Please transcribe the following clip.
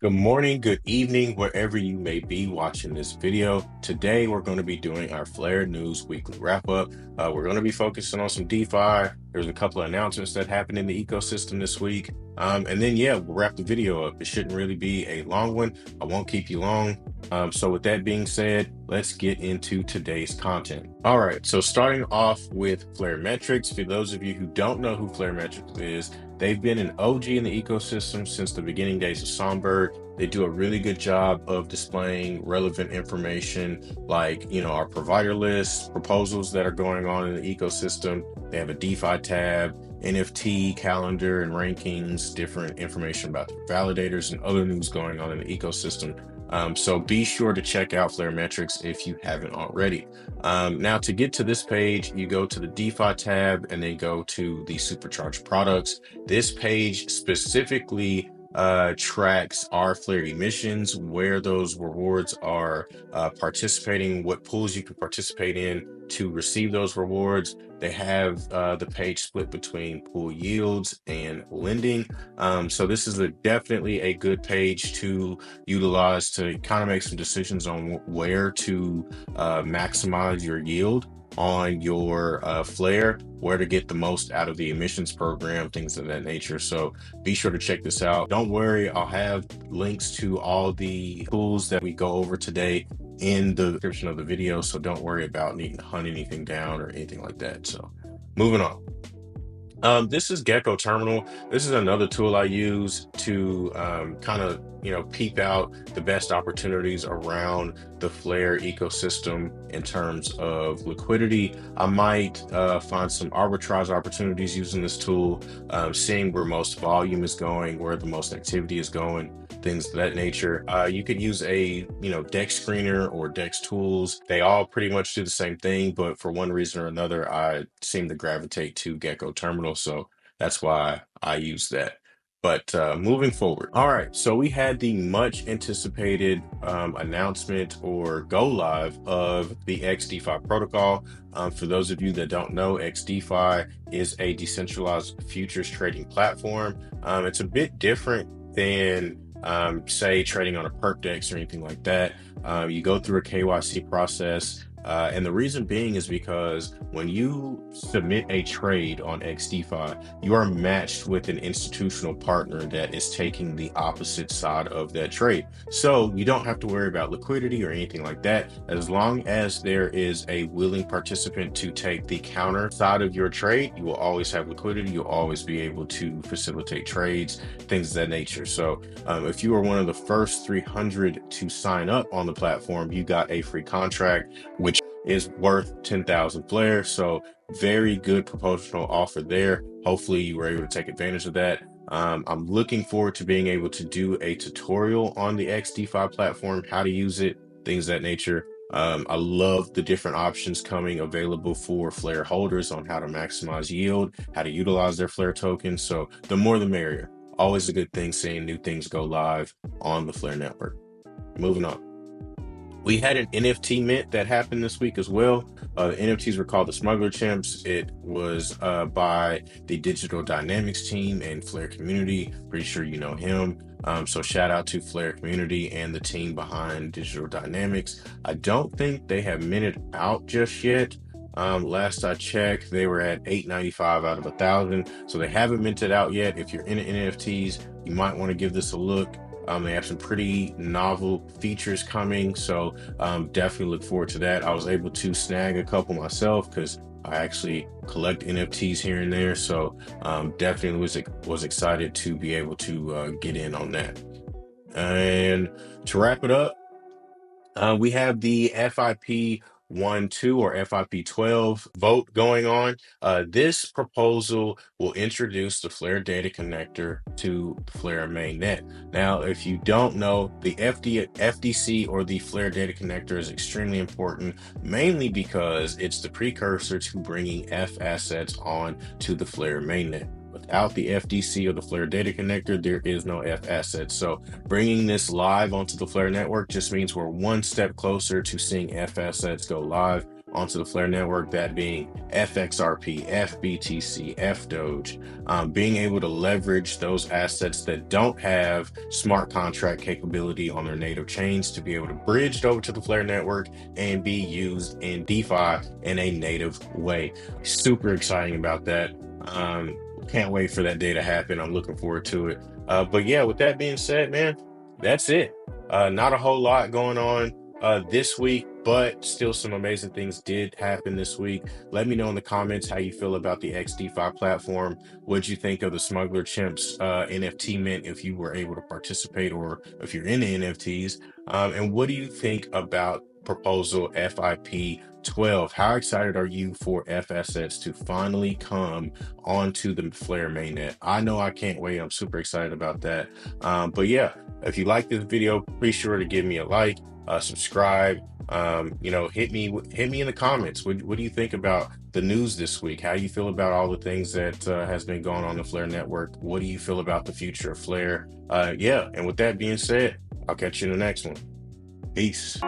Good morning, good evening, wherever you may be watching this video. Today, we're going to be doing our Flare News Weekly Wrap Up. We're going to be focusing on some DeFi. There's a couple of announcements that happened in the ecosystem this week. And then, yeah, we'll wrap the video up. It shouldn't really be a long one. I won't keep you long. So with that being said, let's get into today's content. All right, so starting off with Flare Metrics. For those of you who don't know who Flare Metrics is, they've been an OG in the ecosystem since the beginning days of Songbird. They do a really good job of displaying relevant information like, our provider lists, proposals that are going on in the ecosystem. They have a DeFi tab, NFT calendar and rankings, different information about the validators and other news going on in the ecosystem. So be sure to check out Flare Metrics if you haven't already. Now to get to this page, you go to the DeFi tab and then go to the supercharged products. This page specifically tracks our Flare emissions, where those rewards are participating, what pools you can participate in to receive those rewards. They have the page split between pool yields and lending. So this is definitely a good page to utilize to kind of make some decisions on where to maximize your yield on your Flare, where to get the most out of the emissions program, things of that nature. So be sure to check this out. Don't worry, I'll have links to all the tools that we go over today in the description of the video. So don't worry about needing to hunt anything down or anything like that. So moving on. This is Gecko Terminal. This is another tool I use to kind of, peep out the best opportunities around the Flare ecosystem in terms of liquidity. I might find some arbitrage opportunities using this tool, seeing where most volume is going, where the most activity is going, things of that nature. You could use a, Dex screener or Dex tools. They all pretty much do the same thing, but for one reason or another, I seem to gravitate to Gecko Terminal. So that's why I use that. But moving forward. All right, so we had the much anticipated announcement or go live of the XDFi protocol. For those of you that don't know, XDFi is a decentralized futures trading platform. It's a bit different than say trading on a perp dex or anything like that. You go through a KYC process. And the reason being is because when you submit a trade on XDFi, you are matched with an institutional partner that is taking the opposite side of that trade. So you don't have to worry about liquidity or anything like that. As long as there is a willing participant to take the counter side of your trade, you will always have liquidity. You'll always be able to facilitate trades, things of that nature. So if you are one of the first 300 to sign up on the platform, you got a free contract, which is worth 10,000 Flare. So very good promotional offer there. Hopefully you were able to take advantage of that. I'm looking forward to being able to do a tutorial on the XDFi platform, how to use it, things of that nature. I love the different options coming available for Flare holders on how to maximize yield, how to utilize their Flare tokens. So the more the merrier. Always a good thing seeing new things go live on the Flare network. Moving on. We had an NFT mint that happened this week as well. The NFTs were called the Smuggler Chimps. It was by the Digital Dynamics team and Flare community. Pretty sure you know him. So shout out to Flare community and the team behind Digital Dynamics. I don't think they have minted out just yet. Last I checked, they were at 895 out of 1,000. So they haven't minted out yet. If you're into NFTs, you might want to give this a look. They have some pretty novel features coming, so definitely look forward to that. I was able to snag a couple myself because I actually collect NFTs here and there, so definitely was excited to be able to get in on that. And to wrap it up, we have the FIP 1.2 or FIP.12 vote going on. This proposal will introduce the Flare data connector to Flare mainnet. Now, if you don't know, the FDC or the Flare data connector is extremely important, mainly because it's the precursor to bringing F assets on to the Flare mainnet. Without the FDC or the Flare data connector, there is no F assets. So bringing this live onto the Flare network just means we're one step closer to seeing F assets go live. onto the Flare network, that being FXRP, FBTC, FDoge. Being able to leverage those assets that don't have smart contract capability on their native chains to be able to bridge over to the Flare network and be used in DeFi in a native way. Super exciting about that. Can't wait for that day to happen. I'm looking forward to it. But yeah, with that being said, man, that's it. Not a whole lot going on this week, but still some amazing things did happen this week. Let me know in the comments how you feel about the XDFi platform. What'd you think of the Smuggler Chimps NFT Mint if you were able to participate or if you're into NFTs? And what do you think about proposal FIP12? How excited are you for FSS to finally come onto the Flare mainnet? I know I can't wait. I'm super excited about that. But yeah, if you like this video, be sure to give me a like, subscribe. Hit me in the comments. What do you think about the news this week? How do you feel about all the things that has been going on the Flare network? What do you feel about the future of Flare? Yeah, and with that being said, I'll catch you in the next one. Peace.